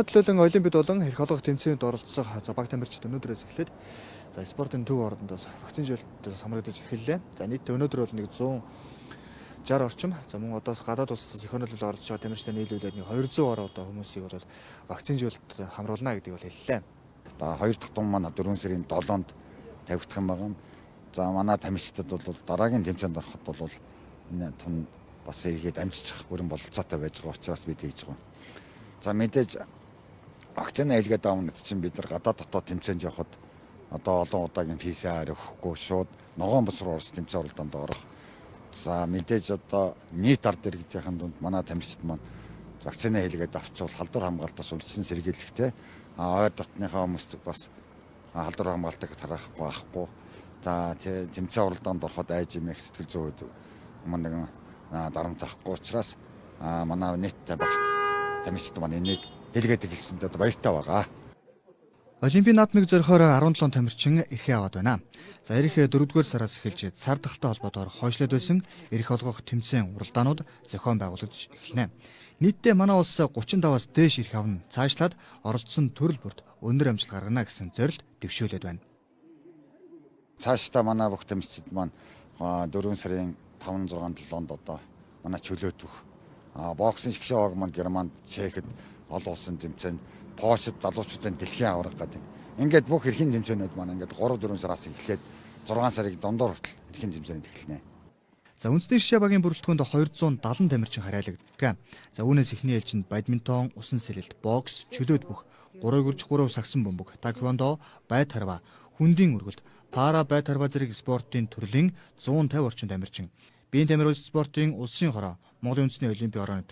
Төлөөлөн олимпиад болон эх холбох тэмцээнд оролцох баг тамирчид өнөөдрөөс эхлээд спортын төв ордондоос вакцинжуулалтад хамрагдаж эхэллээ. За нийтдээ өнөөдөр бол нэг 160 орчим. За мөн одоо гадаад улсад зохиололд орж байгаа тамирчдын нийлүүлээд нэг 200 гаруй одоо хүмүүсийг бол вакцинжуулалтад хамруулна гэдгийг бол хэллээ. За хоёр дахь тун манай 4 сарын 7-нд тавигдах юм байгаа. За манай тамирчдад бол дараагийн тэмцээнд ороход бол энэ тун бас эргээд амжиж бүрэн бололцоотой байж байгаа учраас бид хийж байгаа. За мэдээж вакцины хэлгээд байгаа хүмүүс чинь бид нар гадаад дотоод тэмцээнд явхад одоо олон удаагийн PCR өгөхгүй шууд ногоон бус руу орж тэмцээн оролдоонд орох. За мэдээж одоо нийт ард иргэдийн дунд манай тамирчид маань вакцины хэлгээд авчвал халдвар хамгаалтаас урьдчилан сэргийлэхтэй. Ойр дотныхаа хүмүүст бас халдвар хамгаалтыг тарахгүй авахгүй. За тэмцээн оролдоонд ороход айж имэх сэтгэл зүйд манай дарамт авахгүй учраас манай нийт багш тамирчид маань энийг хэлгээд эхэлсэндээ баяртай байгаа. Олимпийн наадмыг зорихоор 17 тамирчин эрхээ аваад байна. За эх 4-р сараас эхэлж сар дахалтай холбоотойгоор хойшлоод байсан эрх олгох тэмцээн уралдаанууд зохион байгуулагдж эхэлнэ. Нийтдээ манай улс 35-аас дээш эрх авна. Цаашлаад оролцсон төрөл бүрт өндөр амжилт гаргана гэсэн зорилт дэвшүүлээд байна. Цаашдаа манай бүх тамирчид маань 4 сарын 5, 6, 7-нд одоо манай чөлөөтөх боксын шгшээ баг маань Германд, Чехэд олон улсын тэмцээнд Польшид залуучуудын дэлхийн авраг гэдэг. Ингээд бүх эрхийн тэмцээнүүд маань ингээд 3-4 сараас эхлээд 6 сарын дундуур хүртэл эрхийн тэмцээнд эхэлнэ. За үндэсний шгшээ багийн бүрэлдэхүүнд 270 тамирчин харьяалагддаг. За үүнээс эхний ээлжинд бадминтон, усан сэлэлт, бокс, чөлөөт бүх, 3 сагсан бөмбөг, таквондо, байд харва, хүндийн үргэлт, пара байд харва зэрэг спортын төрлийн 150 орчим тамирчин, биеийн тамируулах спортын улсын хороо, Монголын үндэсний олимпийн орооны